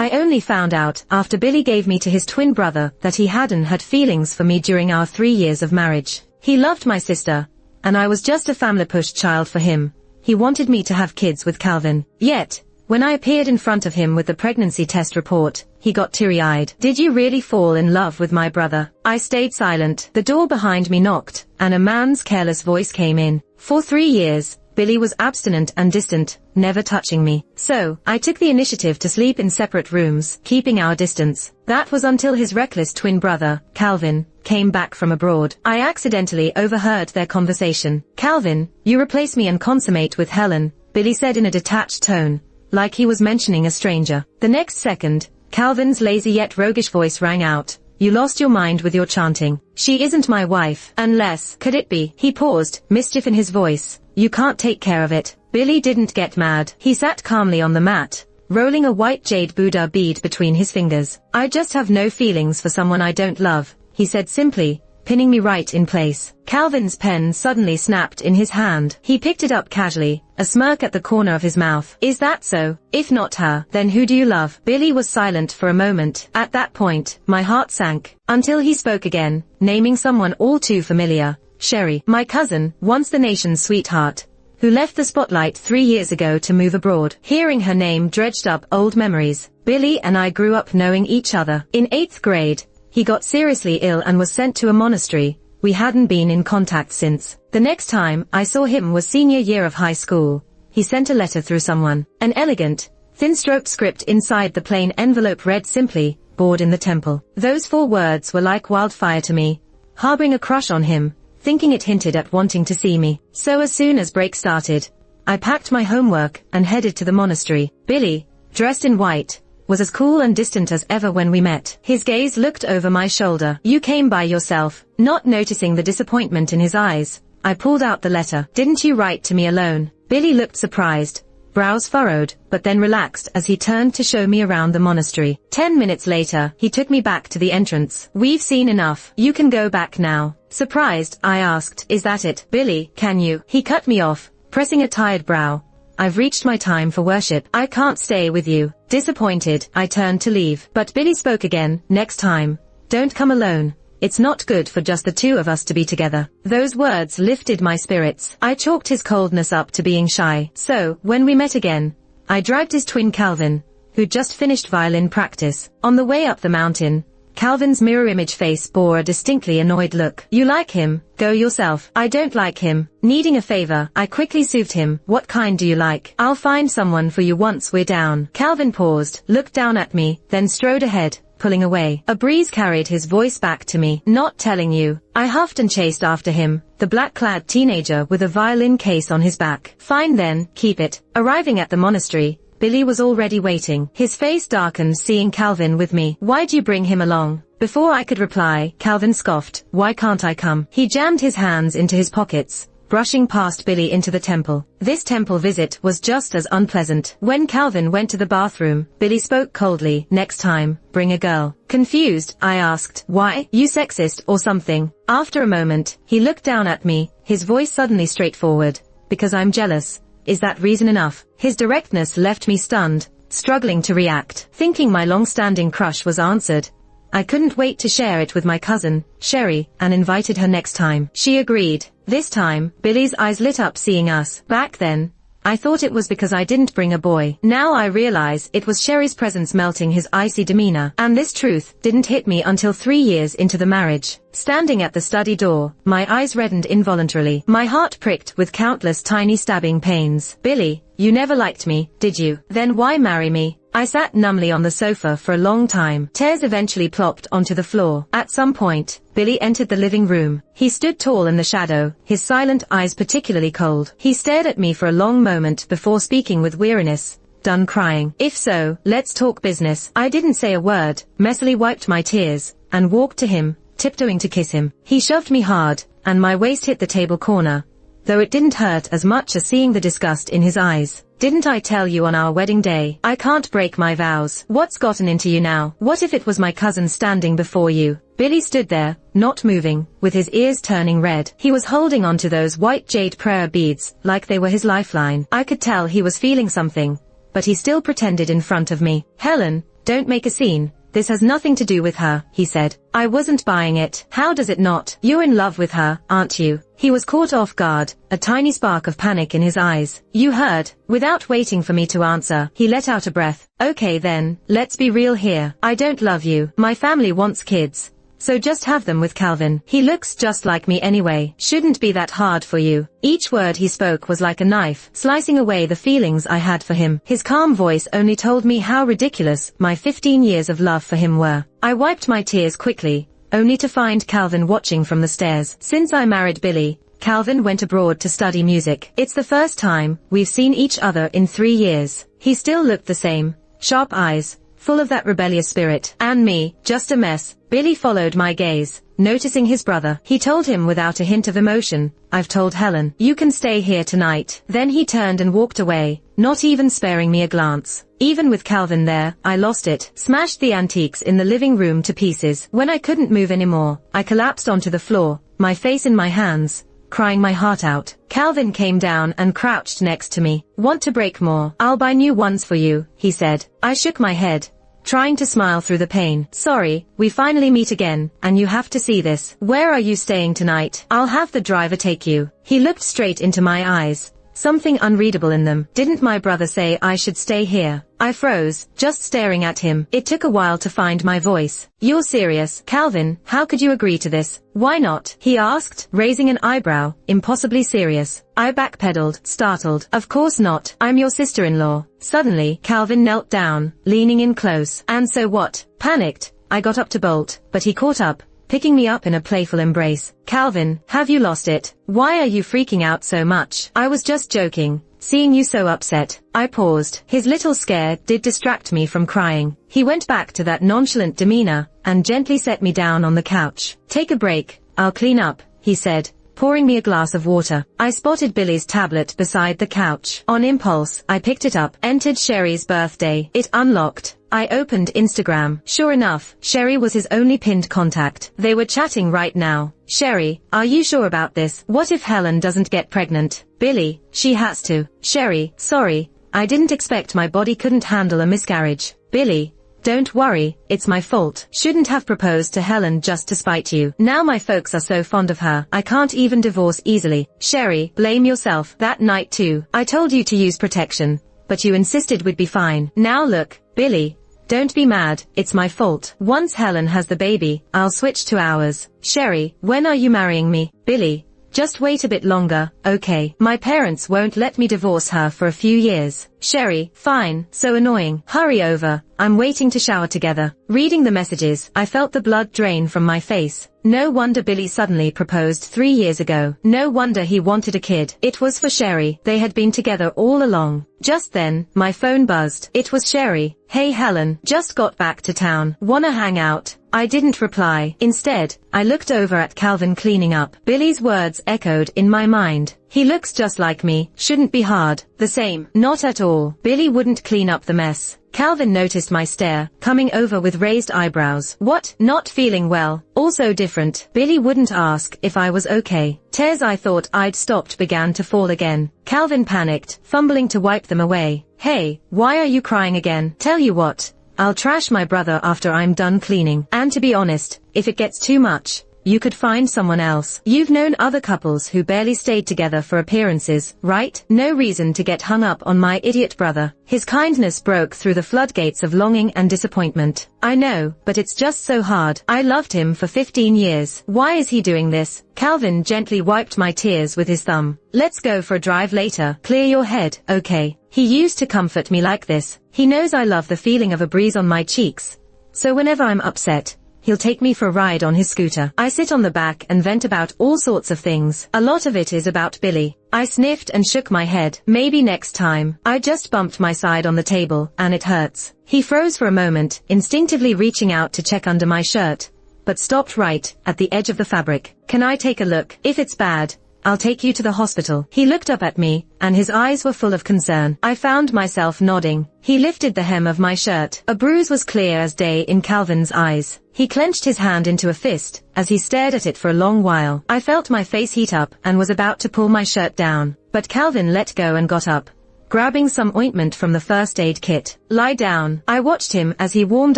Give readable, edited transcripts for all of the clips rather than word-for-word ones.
I only found out after Billy gave me to his twin brother that he hadn't had feelings for me during our 3 years of marriage. He loved my sister, and I was just a family-pushed child for him. He wanted me to have kids with Calvin. Yet, when I appeared in front of him with the pregnancy test report, he got teary-eyed. Did you really fall in love with my brother? I stayed silent. The door behind me knocked, and a man's careless voice came in. For 3 years, Billy was abstinent and distant, never touching me. So, I took the initiative to sleep in separate rooms, keeping our distance. That was until his reckless twin brother, Calvin, came back from abroad. I accidentally overheard their conversation. Calvin, you replace me and consummate with Helen, Billy said in a detached tone, like he was mentioning a stranger. The next second, Calvin's lazy yet roguish voice rang out. You lost your mind with your chanting. She isn't my wife, unless, could it be? He paused, mischief in his voice. You can't take care of it. Billy didn't get mad. He sat calmly on the mat, rolling a white jade Buddha bead between his fingers. I just have no feelings for someone I don't love, he said simply, pinning me right in place. Calvin's pen suddenly snapped in his hand. He picked it up casually, a smirk at the corner of his mouth. Is that so? If not her, then who do you love? Billy was silent for a moment. At that point, my heart sank, until he spoke again, naming someone all too familiar. Sherry, my cousin, once the nation's sweetheart, who left the spotlight 3 years ago to move abroad. Hearing her name dredged up old memories. Billy and I grew up knowing each other. In 8th grade, he got seriously ill and was sent to a monastery. We hadn't been in contact since. The next time I saw him was senior year of high school. He sent a letter through someone. An elegant, thin-stroked script inside the plain envelope read simply, bored in the temple. Those 4 words were like wildfire to me. Harboring a crush on him, thinking it hinted at wanting to see me. So as soon as break started, I packed my homework and headed to the monastery. Billy, dressed in white, was as cool and distant as ever when we met. His gaze looked over my shoulder. You came by yourself. Not noticing the disappointment in his eyes, I pulled out the letter. Didn't you write to me alone? Billy looked surprised, brows furrowed, but then relaxed as he turned to show me around the monastery. 10 minutes later, he took me back to the entrance. We've seen enough. You can go back now. Surprised, I asked, is that it? Billy, can you? He cut me off, pressing a tired brow. I've reached my time for worship. I can't stay with you. Disappointed, I turned to leave. But Billy spoke again. Next time, don't come alone. It's not good for just the 2 of us to be together. Those words lifted my spirits. I chalked his coldness up to being shy. So, when we met again, I dragged his twin Calvin, who'd just finished violin practice. On the way up the mountain, Calvin's mirror image face bore a distinctly annoyed look. You like him? Go yourself. I don't like him. Needing a favor, I quickly soothed him. What kind do you like? I'll find someone for you once we're down. Calvin paused, looked down at me, then strode ahead, pulling away. A breeze carried his voice back to me. Not telling you. I huffed and chased after him, the black-clad teenager with a violin case on his back. Fine then, keep it. Arriving at the monastery, Billy was already waiting. His face darkened seeing Calvin with me. Why'd you bring him along? Before I could reply, Calvin scoffed. Why can't I come? He jammed his hands into his pockets, brushing past Billy into the temple. This temple visit was just as unpleasant. When Calvin went to the bathroom, Billy spoke coldly. Next time, bring a girl. Confused, I asked, why? You sexist or something? After a moment, he looked down at me, his voice suddenly straightforward. Because I'm jealous. Is that reason enough? His directness left me stunned, struggling to react. Thinking my long-standing crush was answered, I couldn't wait to share it with my cousin, Sherry, and invited her next time. She agreed. This time, Billy's eyes lit up seeing us. Back then, I thought it was because I didn't bring a boy. Now I realize it was Sherry's presence melting his icy demeanor. And this truth didn't hit me until 3 years into the marriage. Standing at the study door, my eyes reddened involuntarily. My heart pricked with countless tiny stabbing pains. Billy, you never liked me, did you? Then why marry me? I sat numbly on the sofa for a long time. Tears eventually plopped onto the floor. At some point, Billy entered the living room. He stood tall in the shadow, his silent eyes particularly cold. He stared at me for a long moment before speaking with weariness. Done crying? If so, let's talk business. I didn't say a word, messily wiped my tears, and walked to him, tiptoeing to kiss him. He shoved me hard, and my waist hit the table corner, though it didn't hurt as much as seeing the disgust in his eyes. Didn't I tell you on our wedding day? I can't break my vows. What's gotten into you now? What if it was my cousin standing before you? Billy stood there, not moving, with his ears turning red. He was holding onto those white jade prayer beads, like they were his lifeline. I could tell he was feeling something, but he still pretended in front of me. Helen, don't make a scene. This has nothing to do with her, he said. I wasn't buying it. How does it not? You're in love with her, aren't you? He was caught off guard, a tiny spark of panic in his eyes. You heard. Without waiting for me to answer, he let out a breath. Okay then, let's be real here. I don't love you. My family wants kids. So just have them with Calvin. He looks just like me anyway. Shouldn't be that hard for you. Each word he spoke was like a knife, slicing away the feelings I had for him. His calm voice only told me how ridiculous my 15 years of love for him were. I wiped my tears quickly, only to find Calvin watching from the stairs. Since I married Billy, Calvin went abroad to study music. It's the first time we've seen each other in 3 years. He still looked the same, sharp eyes, full of that rebellious spirit. And me, just a mess. Billy followed my gaze, noticing his brother. He told him without a hint of emotion, I've told Helen, you can stay here tonight. Then he turned and walked away, not even sparing me a glance. Even with Calvin there, I lost it. Smashed the antiques in the living room to pieces. When I couldn't move anymore, I collapsed onto the floor, my face in my hands, crying my heart out. Calvin came down and crouched next to me. Want to break more? I'll buy new ones for you, he said. I shook my head, trying to smile through the pain. Sorry, we finally meet again, and you have to see this. Where are you staying tonight? I'll have the driver take you. He looked straight into my eyes, something unreadable in them. Didn't my brother say I should stay here? I froze, just staring at him. It took a while to find my voice. You're serious, Calvin? How could you agree to this? Why not? He asked, raising an eyebrow, impossibly serious. I backpedaled, startled. Of course not. I'm your sister-in-law. Suddenly, Calvin knelt down, leaning in close. And so what? Panicked, I got up to bolt, but he caught up, picking me up in a playful embrace. Calvin, have you lost it? Why are you freaking out so much? I was just joking, seeing you so upset. I paused. His little scare did distract me from crying. He went back to that nonchalant demeanor, and gently set me down on the couch. Take a break, I'll clean up, he said, pouring me a glass of water. I spotted Billy's tablet beside the couch. On impulse, I picked it up, entered Sherry's birthday. It unlocked. I opened Instagram. Sure enough, Sherry was his only pinned contact. They were chatting right now. Sherry, are you sure about this? What if Helen doesn't get pregnant? Billy, she has to. Sherry, sorry, I didn't expect my body couldn't handle a miscarriage. Billy, don't worry, it's my fault. Shouldn't have proposed to Helen just to spite you. Now my folks are so fond of her, I can't even divorce easily. Sherry, blame yourself. That night too, I told you to use protection, but you insisted we'd be fine. Now look, Billy, don't be mad, it's my fault. Once Helen has the baby, I'll switch to ours. Sherry, when are you marrying me? Billy, just wait a bit longer, okay? My parents won't let me divorce her for a few years. Sherry, fine, so annoying. Hurry over, I'm waiting to shower together. Reading the messages, I felt the blood drain from my face. No wonder Billy suddenly proposed 3 years ago. No wonder he wanted a kid. It was for Sherry. They had been together all along. Just then, my phone buzzed. It was Sherry. Hey Helen, just got back to town. Wanna hang out? I didn't reply. Instead, I looked over at Calvin cleaning up. Billy's words echoed in my mind. He looks just like me, shouldn't be hard. The same. Not at all. Billy wouldn't clean up the mess. Calvin noticed my stare, coming over with raised eyebrows. What? Not feeling well? Also different. Billy wouldn't ask if I was okay. Tears I thought I'd stopped began to fall again. Calvin panicked, fumbling to wipe them away. Hey, why are you crying again? Tell you what, I'll trash my brother after I'm done cleaning. And to be honest, if it gets too much, you could find someone else. You've known other couples who barely stayed together for appearances, right? No reason to get hung up on my idiot brother. His kindness broke through the floodgates of longing and disappointment. I know, but it's just so hard. I loved him for 15 years. Why is he doing this? Calvin gently wiped my tears with his thumb. Let's go for a drive later. Clear your head, okay? He used to comfort me like this. He knows I love the feeling of a breeze on my cheeks. So whenever I'm upset, he'll take me for a ride on his scooter. I sit on the back and vent about all sorts of things. A lot of it is about Billy. I sniffed and shook my head. Maybe next time. I just bumped my side on the table, and it hurts. He froze for a moment, instinctively reaching out to check under my shirt, but stopped right at the edge of the fabric. Can I take a look? If it's bad, I'll take you to the hospital. He looked up at me, and his eyes were full of concern. I found myself nodding. He lifted the hem of my shirt. A bruise was clear as day in Calvin's eyes. He clenched his hand into a fist, as he stared at it for a long while. I felt my face heat up, and was about to pull my shirt down. But Calvin let go and got up, grabbing some ointment from the first aid kit. "Lie down." I watched him as he warmed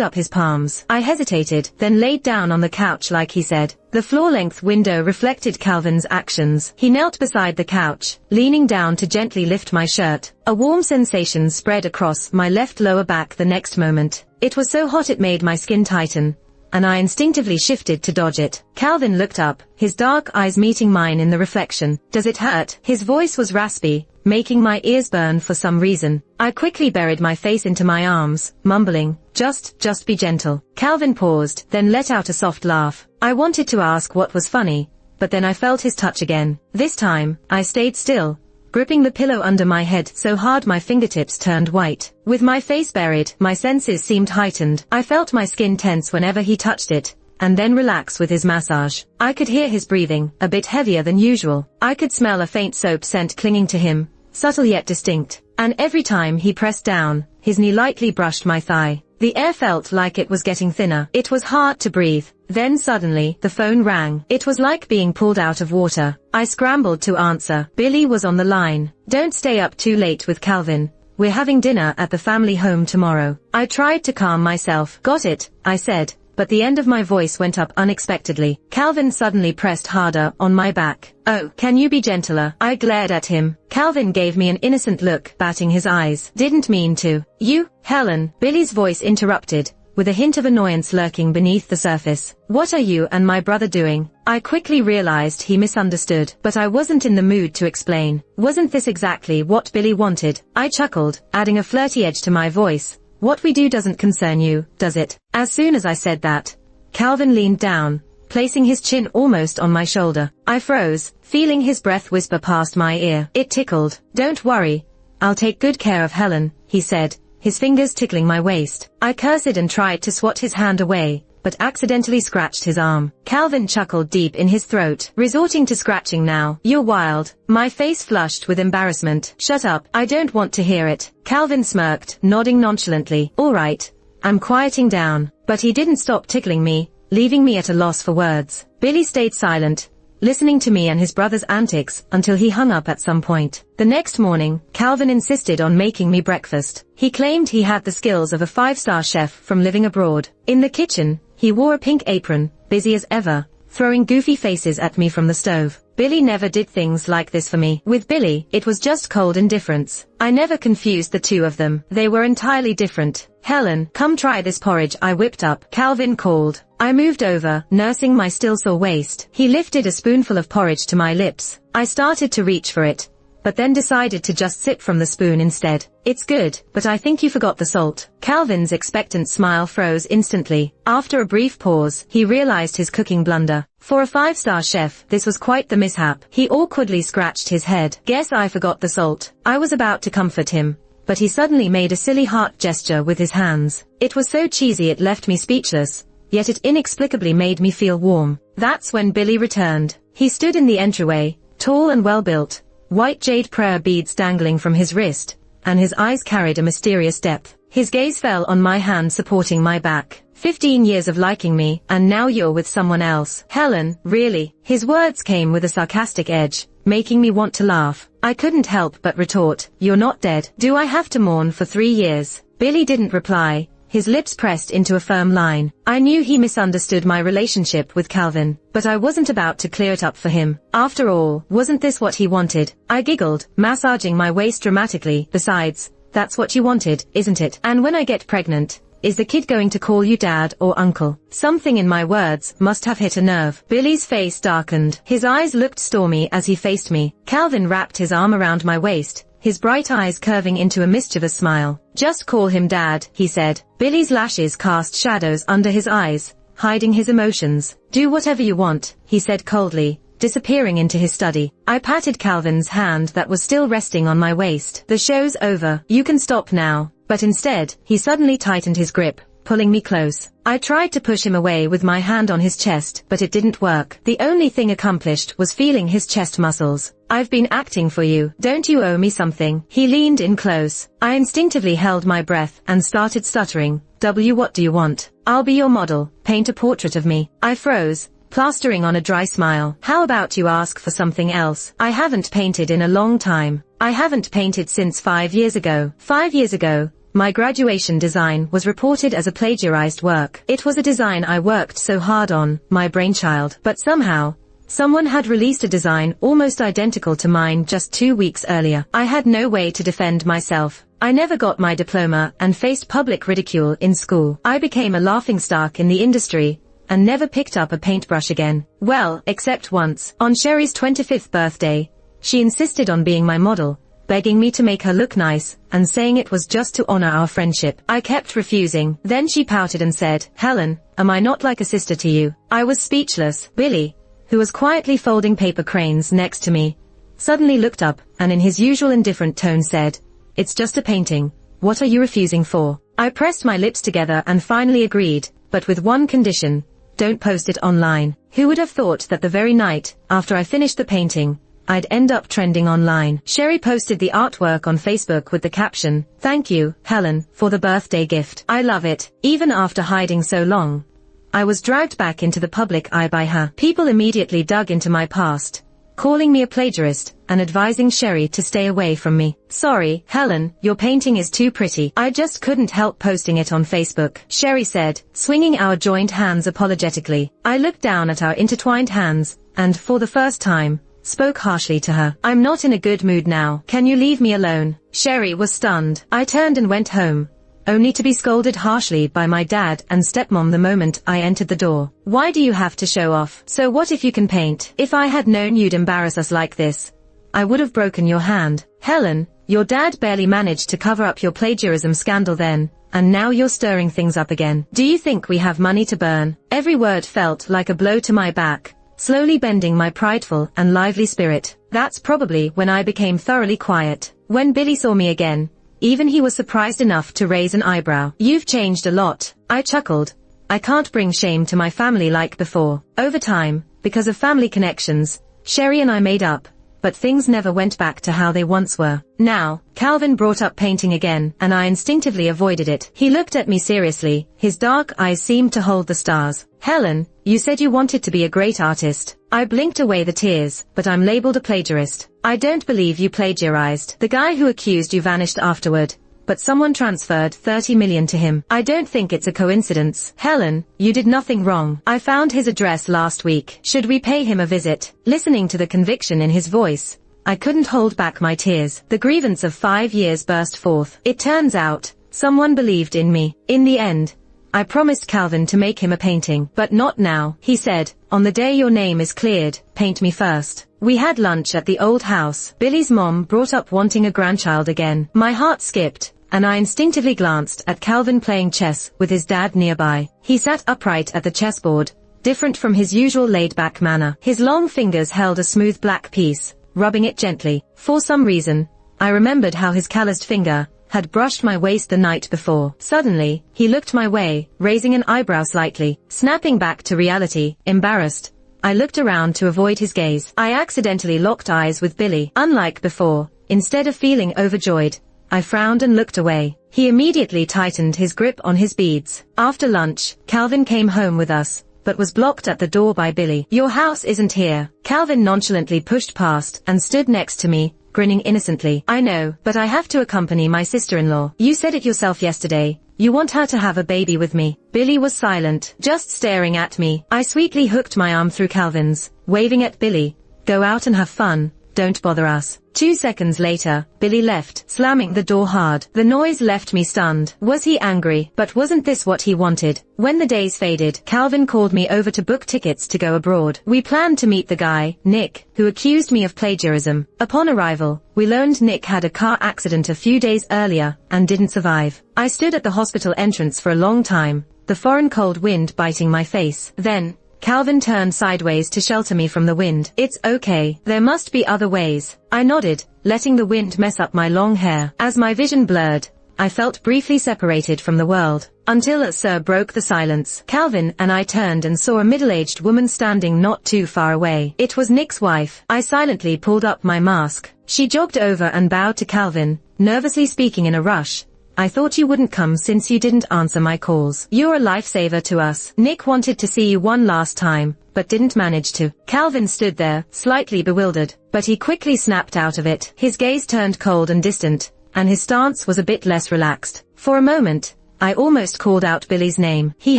up his palms. I hesitated, then laid down on the couch like he said. The floor-length window reflected Calvin's actions. He knelt beside the couch, leaning down to gently lift my shirt. A warm sensation spread across my left lower back the next moment. It was so hot it made my skin tighten, and I instinctively shifted to dodge it. Calvin looked up, his dark eyes meeting mine in the reflection. "Does it hurt?" His voice was raspy, making my ears burn for some reason. I quickly buried my face into my arms, mumbling, just be gentle." Calvin paused, then let out a soft laugh. I wanted to ask what was funny, but then I felt his touch again. This time, I stayed still, gripping the pillow under my head so hard my fingertips turned white. With my face buried, my senses seemed heightened. I felt my skin tense whenever he touched it, and then relax with his massage. I could hear his breathing, a bit heavier than usual. I could smell a faint soap scent clinging to him, subtle yet distinct. And every time he pressed down, his knee lightly brushed my thigh. The air felt like it was getting thinner. It was hard to breathe. Then suddenly, the phone rang. It was like being pulled out of water. I scrambled to answer. Billy was on the line. "Don't stay up too late with Calvin. We're having dinner at the family home tomorrow." I tried to calm myself. "Got it," I said, but the end of my voice went up unexpectedly. Calvin suddenly pressed harder on my back. "Oh, can you be gentler?" I glared at him. Calvin gave me an innocent look, batting his eyes. "Didn't mean to." "You, Helen," Billy's voice interrupted, with a hint of annoyance lurking beneath the surface. "What are you and my brother doing?" I quickly realized he misunderstood, but I wasn't in the mood to explain. Wasn't this exactly what Billy wanted? I chuckled, adding a flirty edge to my voice. "What we do doesn't concern you, does it?" As soon as I said that, Calvin leaned down, placing his chin almost on my shoulder. I froze, feeling his breath whisper past my ear. It tickled. "Don't worry, I'll take good care of Helen," he said, his fingers tickling my waist. I cursed and tried to swat his hand away, but accidentally scratched his arm. Calvin chuckled deep in his throat, resorting to scratching now. "You're wild." My face flushed with embarrassment. "Shut up, I don't want to hear it." Calvin smirked, nodding nonchalantly. "All right, I'm quieting down." But he didn't stop tickling me, leaving me at a loss for words. Billy stayed silent, listening to me and his brother's antics until he hung up at some point. The next morning, Calvin insisted on making me breakfast. He claimed he had the skills of a 5-star chef from living abroad. In the kitchen, he wore a pink apron, busy as ever, throwing goofy faces at me from the stove. Billy never did things like this for me. With Billy, it was just cold indifference. I never confused the two of them. They were entirely different. "Helen, come try this porridge I whipped up," Calvin called. I moved over, nursing my still sore waist. He lifted a spoonful of porridge to my lips. I started to reach for it, but then decided to just sip from the spoon instead. "It's good, but I think you forgot the salt." Calvin's expectant smile froze instantly. After a brief pause, he realized his cooking blunder. For a 5-star chef, this was quite the mishap. He awkwardly scratched his head. "Guess I forgot the salt." I was about to comfort him, but he suddenly made a silly heart gesture with his hands. It was so cheesy it left me speechless, yet it inexplicably made me feel warm. That's when Billy returned. He stood in the entryway, tall and well-built, white jade prayer beads dangling from his wrist, and his eyes carried a mysterious depth. His gaze fell on my hand supporting my back. 15 years of liking me, and now you're with someone else. Helen, really?" His words came with a sarcastic edge, making me want to laugh. I couldn't help but retort, "You're not dead. Do I have to mourn for 3 years?" Billy didn't reply, his lips pressed into a firm line. I knew he misunderstood my relationship with Calvin, but I wasn't about to clear it up for him. After all, wasn't this what he wanted? I giggled, massaging my waist dramatically. "Besides, that's what you wanted, isn't it? And when I get pregnant, is the kid going to call you dad or uncle?" Something in my words must have hit a nerve. Billy's face darkened. His eyes looked stormy as he faced me. Calvin wrapped his arm around my waist, his bright eyes curving into a mischievous smile. "Just call him Dad," he said. Billy's lashes cast shadows under his eyes, hiding his emotions. "Do whatever you want," he said coldly, disappearing into his study. I patted Calvin's hand that was still resting on my waist. "The show's over. You can stop now." But instead, he suddenly tightened his grip, pulling me close. I tried to push him away with my hand on his chest, but it didn't work. The only thing accomplished was feeling his chest muscles. "I've been acting for you. Don't you owe me something?" He leaned in close. I instinctively held my breath and started stuttering. What do you want?" "I'll be your model. Paint a portrait of me." I froze, plastering on a dry smile. How about you ask for something else? I haven't painted in a long time. I haven't painted since 5 years ago. 5 years ago, my graduation design was reported as a plagiarized work. It was a design I worked so hard on, my brainchild. But somehow, someone had released a design almost identical to mine just 2 weeks earlier. I had no way to defend myself. I never got my diploma and faced public ridicule in school. I became a laughingstock in the industry and never picked up a paintbrush again. Well, except once. On Sherry's 25th birthday, she insisted on being my model, begging me to make her look nice, and saying it was just to honor our friendship. I kept refusing. Then she pouted and said, "Helen, am I not like a sister to you?" I was speechless. Billy, who was quietly folding paper cranes next to me, suddenly looked up, and in his usual indifferent tone said, "It's just a painting. What are you refusing for?" I pressed my lips together and finally agreed, but with one condition: don't post it online. Who would have thought that the very night after I finished the painting, I'd end up trending online. Sherry posted the artwork on Facebook with the caption, "Thank you, Helen, for the birthday gift. I love it." Even after hiding so long, I was dragged back into the public eye by her. People immediately dug into my past, calling me a plagiarist and advising Sherry to stay away from me. "Sorry, Helen, your painting is too pretty. I just couldn't help posting it on Facebook," Sherry said, swinging our joined hands apologetically. I looked down at our intertwined hands, and for the first time, spoke harshly to her. "I'm not in a good mood now. Can you leave me alone?" Sherry was stunned. I turned and went home, only to be scolded harshly by my dad and stepmom the moment I entered the door. "Why do you have to show off? So what if you can paint? If I had known you'd embarrass us like this, I would have broken your hand." "Helen, your dad barely managed to cover up your plagiarism scandal then, and now you're stirring things up again. Do you think we have money to burn?" Every word felt like a blow to my back, slowly bending my prideful and lively spirit. That's probably when I became thoroughly quiet. When Billy saw me again, even he was surprised enough to raise an eyebrow. "You've changed a lot," I chuckled. "I can't bring shame to my family like before." Over time, because of family connections, Sherry and I made up, but things never went back to how they once were. Now, Calvin brought up painting again, and I instinctively avoided it. He looked at me seriously, his dark eyes seemed to hold the stars. "Helen, you said you wanted to be a great artist." I blinked away the tears. "But I'm labeled a plagiarist." "I don't believe you plagiarized. The guy who accused you vanished afterward, but someone transferred 30 million to him. I don't think it's a coincidence." "Helen, you did nothing wrong. I found his address last week. Should we pay him a visit?" Listening to the conviction in his voice, I couldn't hold back my tears. The grievance of 5 years burst forth. It turns out, someone believed in me. In the end, I promised Calvin to make him a painting. "But not now," he said. "On the day your name is cleared, paint me first." We had lunch at the old house. Billy's mom brought up wanting a grandchild again. My heart skipped, and I instinctively glanced at Calvin playing chess with his dad nearby. He sat upright at the chessboard, different from his usual laid-back manner. His long fingers held a smooth black piece, rubbing it gently. For some reason, I remembered how his calloused finger had brushed my waist the night before. Suddenly, he looked my way, raising an eyebrow slightly. Snapping back to reality, embarrassed, I looked around to avoid his gaze. I accidentally locked eyes with Billy. Unlike before, instead of feeling overjoyed, I frowned and looked away. He immediately tightened his grip on his beads. After lunch, Calvin came home with us, but was blocked at the door by Billy. "Your house isn't here." Calvin nonchalantly pushed past and stood next to me, grinning innocently. "I know, but I have to accompany my sister-in-law. You said it yourself yesterday. You want her to have a baby with me." Billy was silent, just staring at me. I sweetly hooked my arm through Calvin's, waving at Billy. "Go out and have fun. Don't bother us." 2 seconds later, Billy left, slamming the door hard. The noise left me stunned. Was he angry? But wasn't this what he wanted? When the days faded, Calvin called me over to book tickets to go abroad. We planned to meet the guy, Nick, who accused me of plagiarism. Upon arrival, we learned Nick had a car accident a few days earlier and didn't survive. I stood at the hospital entrance for a long time, the foreign cold wind biting my face. Then, Calvin turned sideways to shelter me from the wind. "It's okay. There must be other ways." I nodded, letting the wind mess up my long hair. As my vision blurred, I felt briefly separated from the world, until a sir broke the silence. Calvin and I turned and saw a middle-aged woman standing not too far away. It was Nick's wife. I silently pulled up my mask. She jogged over and bowed to Calvin, nervously speaking in a rush. I thought you wouldn't come since you didn't answer my calls. You're a lifesaver to us. Nick wanted to see you one last time, but didn't manage to. Calvin stood there, slightly bewildered, but he quickly snapped out of it. His gaze turned cold and distant, and his stance was a bit less relaxed. For a moment, I almost called out Billy's name. He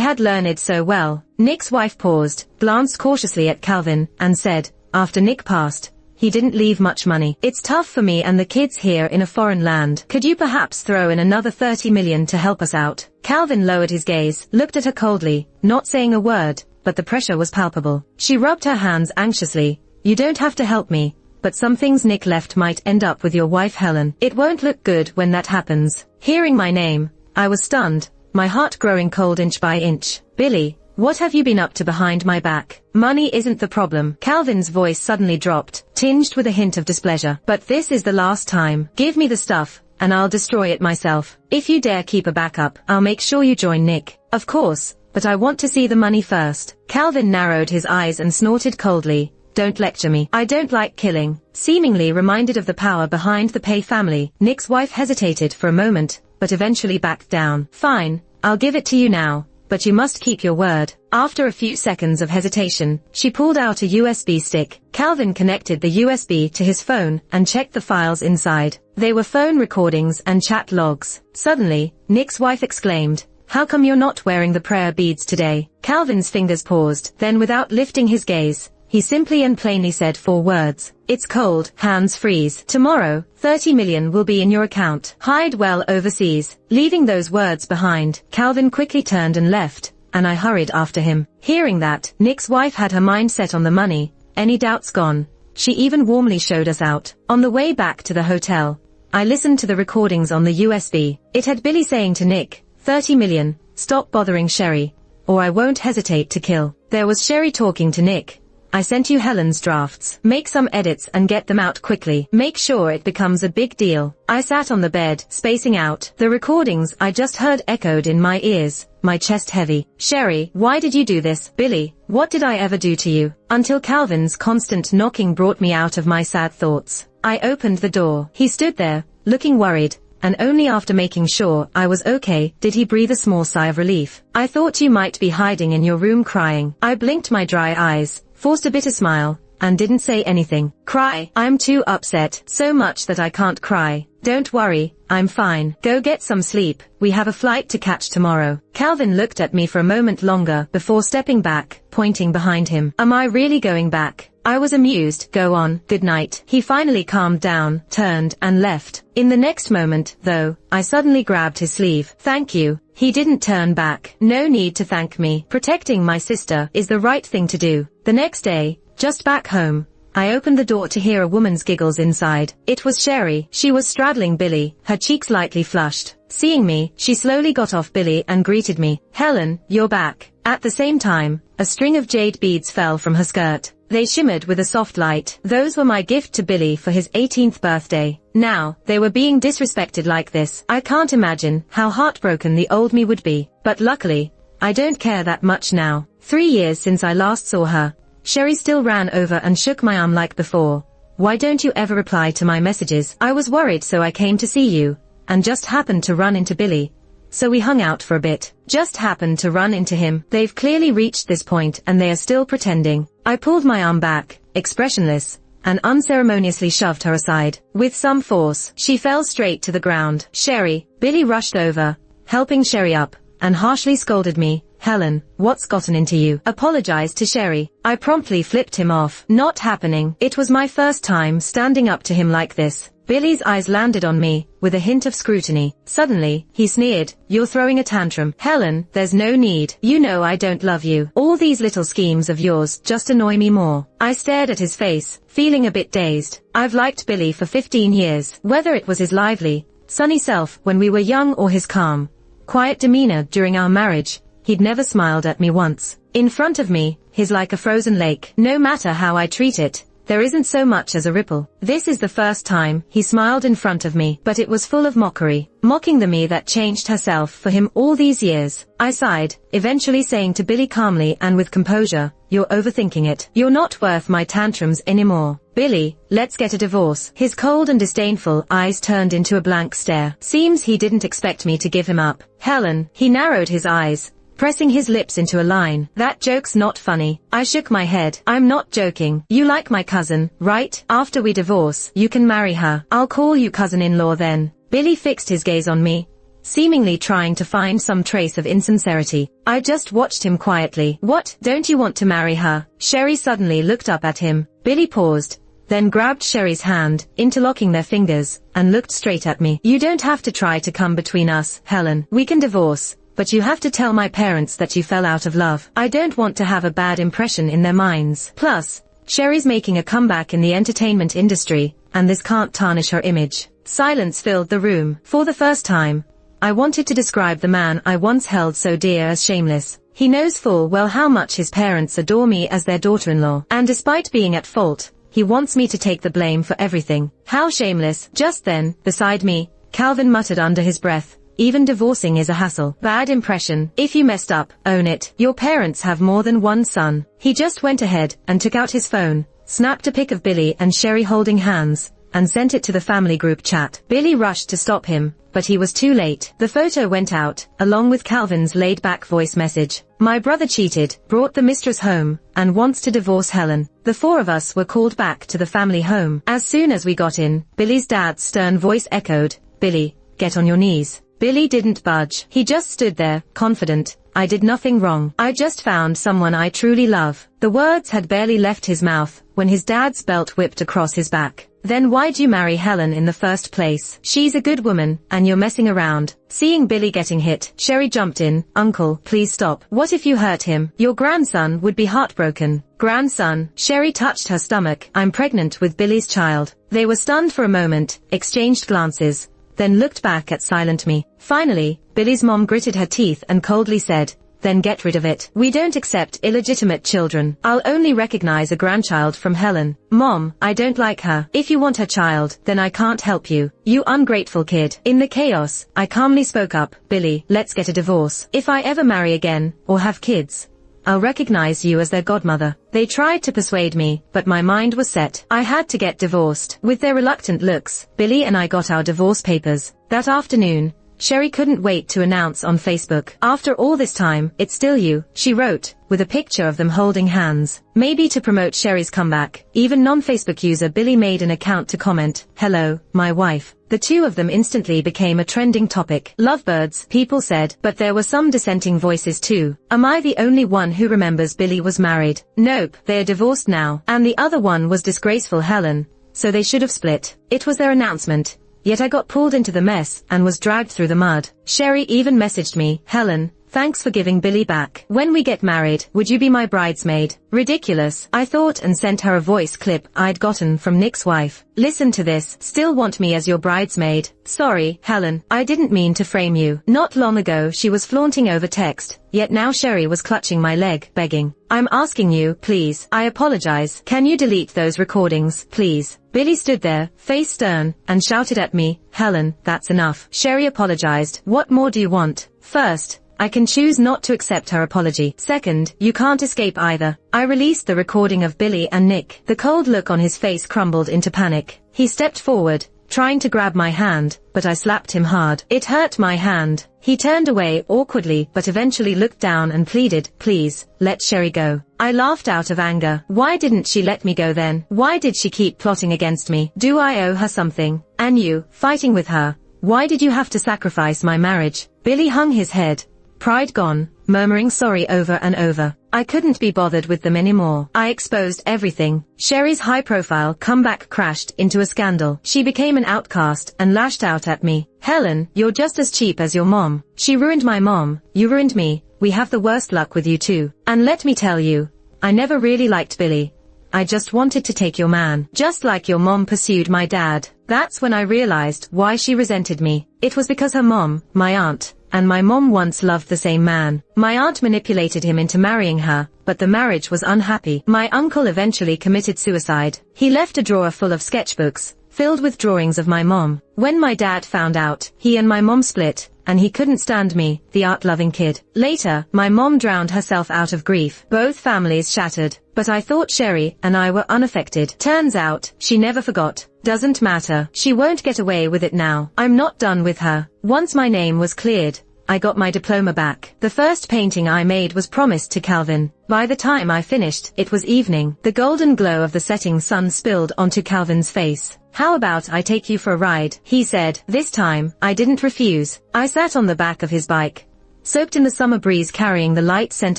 had learned it so well. Nick's wife paused, glanced cautiously at Calvin, and said, after Nick passed, he didn't leave much money. It's tough for me and the kids here in a foreign land. Could you perhaps throw in another 30 million to help us out? Calvin lowered his gaze, looked at her coldly, not saying a word, but the pressure was palpable. She rubbed her hands anxiously. You don't have to help me, but some things Nick left might end up with your wife Helen. It won't look good when that happens. Hearing my name, I was stunned, my heart growing cold inch by inch. Billy, what have you been up to behind my back? Money isn't the problem. Calvin's voice suddenly dropped, tinged with a hint of displeasure. But this is the last time. Give me the stuff, and I'll destroy it myself. If you dare keep a backup, I'll make sure you join Nick. Of course, but I want to see the money first. Calvin narrowed his eyes and snorted coldly. Don't lecture me. I don't like killing. Seemingly reminded of the power behind the Pei family, Nick's wife hesitated for a moment, but eventually backed down. Fine, I'll give it to you now, but you must keep your word. After a few seconds of hesitation, she pulled out a USB stick. Calvin connected the USB to his phone and checked the files inside. They were phone recordings and chat logs. Suddenly, Nick's wife exclaimed, how come you're not wearing the prayer beads today? Calvin's fingers paused, then without lifting his gaze, he simply and plainly said 4 words. It's cold, hands freeze. Tomorrow, 30 million will be in your account. Hide well overseas. Leaving those words behind, Calvin quickly turned and left, and I hurried after him. Hearing that, Nick's wife had her mind set on the money, any doubts gone. She even warmly showed us out. On the way back to the hotel, I listened to the recordings on the USB. It had Billy saying to Nick, 30 million, stop bothering Sherry, or I won't hesitate to kill. There was Sherry talking to Nick. I sent you Helen's drafts. Make some edits and get them out quickly. Make sure it becomes a big deal. I sat on the bed, spacing out. The recordings I just heard echoed in my ears, my chest heavy. Sherry, why did you do this? Billy, what did I ever do to you? Until Calvin's constant knocking brought me out of my sad thoughts. I opened the door. He stood there, looking worried, and only after making sure I was okay did he breathe a small sigh of relief. I thought you might be hiding in your room crying. I blinked my dry eyes, forced a bitter smile, and didn't say anything. Cry? I'm too upset, so much that I can't cry. Don't worry, I'm fine. Go get some sleep, we have a flight to catch tomorrow. Calvin looked at me for a moment longer before stepping back, pointing behind him. Am I really going back? I was amused. Go on, good night. He finally calmed down, turned, and left. In the next moment, though, I suddenly grabbed his sleeve. Thank you. He didn't turn back. No need to thank me. Protecting my sister is the right thing to do. The next day, just back home, I opened the door to hear a woman's giggles inside. It was Sherry. She was straddling Billy, her cheeks lightly flushed. Seeing me, she slowly got off Billy and greeted me. Helen, you're back. At the same time, a string of jade beads fell from her skirt. They shimmered with a soft light. Those were my gift to Billy for his 18th birthday. Now, they were being disrespected like this. I can't imagine how heartbroken the old me would be. But luckily, I don't care that much now. 3 years since I last saw her. Sherry still ran over and shook my arm like before. Why don't you ever reply to my messages? I was worried, so I came to see you, and just happened to run into Billy. So we hung out for a bit. Just happened to run into him. They've clearly reached this point and they are still pretending. I pulled my arm back, expressionless, and unceremoniously shoved her aside. With some force, she fell straight to the ground. Sherry, Billy rushed over, helping Sherry up, and harshly scolded me. Helen, what's gotten into you? Apologized to Sherry. I promptly flipped him off. Not happening. It was my first time standing up to him like this. Billy's eyes landed on me, with a hint of scrutiny. Suddenly, he sneered, you're throwing a tantrum. Helen, there's no need. You know I don't love you. All these little schemes of yours just annoy me more. I stared at his face, feeling a bit dazed. I've liked Billy for 15 years. Whether it was his lively, sunny self when we were young or his calm, quiet demeanor during our marriage, he'd never smiled at me once. In front of me, he's like a frozen lake. No matter how I treat it, there isn't so much as a ripple. This is the first time he smiled in front of me, but it was full of mockery, mocking the me that changed herself for him all these years. I sighed, eventually saying to Billy calmly and with composure, "You're overthinking it. You're not worth my tantrums anymore. Billy, let's get a divorce." His cold and disdainful eyes turned into a blank stare. Seems he didn't expect me to give him up. "Helen," he narrowed his eyes, pressing his lips into a line. "That joke's not funny." I shook my head. "I'm not joking. You like my cousin, right? After we divorce, you can marry her. I'll call you cousin-in-law then." Billy fixed his gaze on me, seemingly trying to find some trace of insincerity. I just watched him quietly. "What, don't you want to marry her?" Sherry suddenly looked up at him. Billy paused, then grabbed Sherry's hand, interlocking their fingers, and looked straight at me. "You don't have to try to come between us, Helen. We can divorce, but you have to tell my parents that you fell out of love. I don't want to have a bad impression in their minds. Plus, Sherry's making a comeback in the entertainment industry, and this can't tarnish her image." Silence filled the room. For the first time, I wanted to describe the man I once held so dear as shameless. He knows full well how much his parents adore me as their daughter-in-law, and despite being at fault, he wants me to take the blame for everything. How shameless. Just then, beside me, Calvin muttered under his breath, "Even divorcing is a hassle. Bad impression. If you messed up, own it. Your parents have more than one son." He just went ahead and took out his phone, snapped a pic of Billy and Sherry holding hands, and sent it to the family group chat. Billy rushed to stop him, but he was too late. The photo went out, along with Calvin's laid-back voice message. "My brother cheated, brought the mistress home, and wants to divorce Helen." The four of us were called back to the family home. As soon as we got in, Billy's dad's stern voice echoed, "Billy, get on your knees." Billy didn't budge. He just stood there, confident. "I did nothing wrong. I just found someone I truly love." The words had barely left his mouth when his dad's belt whipped across his back. "Then why'd you marry Helen in the first place? She's a good woman, and you're messing around." Seeing Billy getting hit, Sherry jumped in. "Uncle, please stop. What if you hurt him? Your grandson would be heartbroken." "Grandson?" Sherry touched her stomach. "I'm pregnant with Billy's child." They were stunned for a moment, exchanged glances, then looked back at silent me. Finally, Billy's mom gritted her teeth and coldly said, "Then get rid of it. We don't accept illegitimate children. I'll only recognize a grandchild from Helen." "Mom, I don't like her. If you want her child, then I can't help you. You ungrateful kid." In the chaos, I calmly spoke up. "Billy, let's get a divorce. If I ever marry again, or have kids, I'll recognize you as their godmother." They tried to persuade me, but my mind was set. I had to get divorced. With their reluctant looks, Billy and I got our divorce papers. That afternoon, Sherry couldn't wait to announce on Facebook, "After all this time, it's still you," she wrote, with a picture of them holding hands. Maybe to promote Sherry's comeback, even non-Facebook user Billy made an account to comment, "Hello, my wife." The two of them instantly became a trending topic. Lovebirds, people said, but there were some dissenting voices too. Am I the only one who remembers Billy was married? Nope, they are divorced now. And the other one was disgraceful Helen, so they should have split. It was their announcement. Yet I got pulled into the mess and was dragged through the mud. Sherry even messaged me, "Helen, thanks for giving Billy back. When we get married, would you be my bridesmaid?" Ridiculous, I thought, and sent her a voice clip I'd gotten from Nick's wife. "Listen to this. Still want me as your bridesmaid? Sorry, Helen, I didn't mean to frame you." Not long ago she was flaunting over text, yet now Sherry was clutching my leg, begging, "I'm asking you, please. I apologize. Can you delete those recordings, please?" Billy stood there, face stern, and shouted at me, "Helen, that's enough." Sherry apologized. "What more do you want?" "First, I can choose not to accept her apology. Second, you can't escape either." I released the recording of Billy and Nick. The cold look on his face crumbled into panic. He stepped forward, trying to grab my hand, but I slapped him hard. It hurt my hand. He turned away awkwardly but eventually looked down and pleaded, "Please, let Sherry go." I laughed out of anger. Why didn't she let me go then? Why did she keep plotting against me? Do I owe her something? And you, fighting with her, why did you have to sacrifice my marriage? Billy hung his head, pride gone, murmuring sorry over and over. I couldn't be bothered with them anymore. I exposed everything. Sherry's high-profile comeback crashed into a scandal. She became an outcast and lashed out at me. "Helen, you're just as cheap as your mom. She ruined my mom, you ruined me, we have the worst luck with you too. And let me tell you, I never really liked Billy. I just wanted to take your man. Just like your mom pursued my dad." That's when I realized why she resented me. It was because her mom, my aunt, and my mom once loved the same man. My aunt manipulated him into marrying her, but the marriage was unhappy. My uncle eventually committed suicide. He left a drawer full of sketchbooks, filled with drawings of my mom. When my dad found out, he and my mom split, and he couldn't stand me, the art-loving kid. Later, my mom drowned herself out of grief. Both families shattered, but I thought Sherry and I were unaffected. Turns out, she never forgot. Doesn't matter. She won't get away with it now. I'm not done with her. Once my name was cleared, I got my diploma back. The first painting I made was promised to Calvin. By the time I finished, it was evening. The golden glow of the setting sun spilled onto Calvin's face. "How about I take you for a ride?" he said. This time, I didn't refuse. I sat on the back of his bike, soaked in the summer breeze, carrying the light scent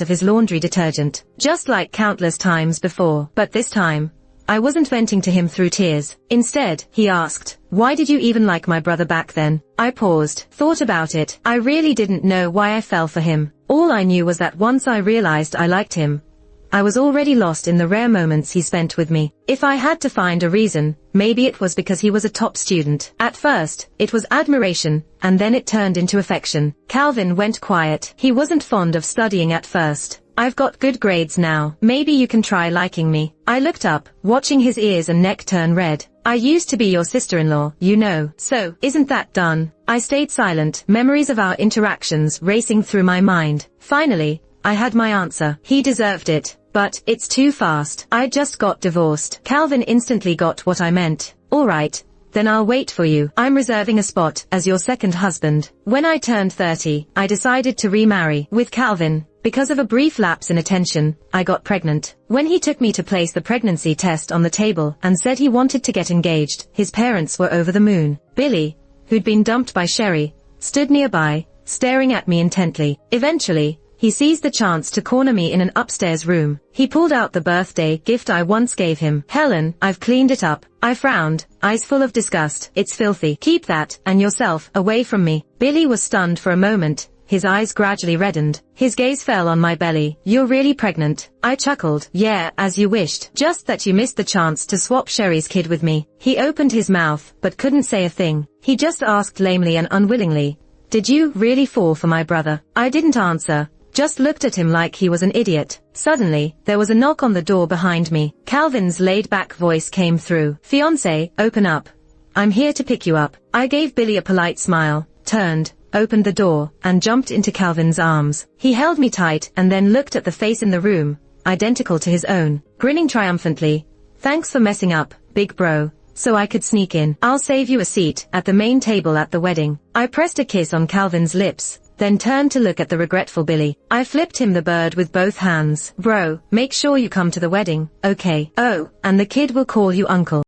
of his laundry detergent, just like countless times before. But this time, I wasn't venting to him through tears. Instead, he asked, "Why did you even like my brother back then?" I paused, thought about it. I really didn't know why I fell for him. All I knew was that once I realized I liked him, I was already lost in the rare moments he spent with me. If I had to find a reason, maybe it was because he was a top student. At first, it was admiration, and then it turned into affection. Calvin went quiet. He wasn't fond of studying at first. "I've got good grades now. Maybe you can try liking me." I looked up, watching his ears and neck turn red. "I used to be your sister-in-law, you know. So, isn't that done?" I stayed silent, memories of our interactions racing through my mind. Finally, I had my answer. "He deserved it. But, it's too fast. I just got divorced." Calvin instantly got what I meant. "All right, then I'll wait for you. I'm reserving a spot as your second husband." When I turned 30, I decided to remarry. With Calvin, because of a brief lapse in attention, I got pregnant. When he took me to place the pregnancy test on the table and said he wanted to get engaged, his parents were over the moon. Billy, who'd been dumped by Sherry, stood nearby, staring at me intently. Eventually, he seized the chance to corner me in an upstairs room. He pulled out the birthday gift I once gave him. "Helen, I've cleaned it up." I frowned, eyes full of disgust. "It's filthy. Keep that, and yourself, away from me." Billy was stunned for a moment. His eyes gradually reddened. His gaze fell on my belly. "You're really pregnant?" I chuckled. "Yeah, as you wished. Just that you missed the chance to swap Sherry's kid with me." He opened his mouth, but couldn't say a thing. He just asked lamely and unwillingly, "Did you really fall for my brother?" I didn't answer, just looked at him like he was an idiot. Suddenly, there was a knock on the door behind me. Calvin's laid-back voice came through. "Fiancé, open up. I'm here to pick you up." I gave Billy a polite smile, turned, opened the door, and jumped into Calvin's arms. He held me tight and then looked at the face in the room, identical to his own, grinning triumphantly. "Thanks for messing up, big bro, so I could sneak in. I'll save you a seat at the main table at the wedding." I pressed a kiss on Calvin's lips, then turned to look at the regretful Billy. I flipped him the bird with both hands. "Bro, make sure you come to the wedding, okay? Oh, and the kid will call you uncle."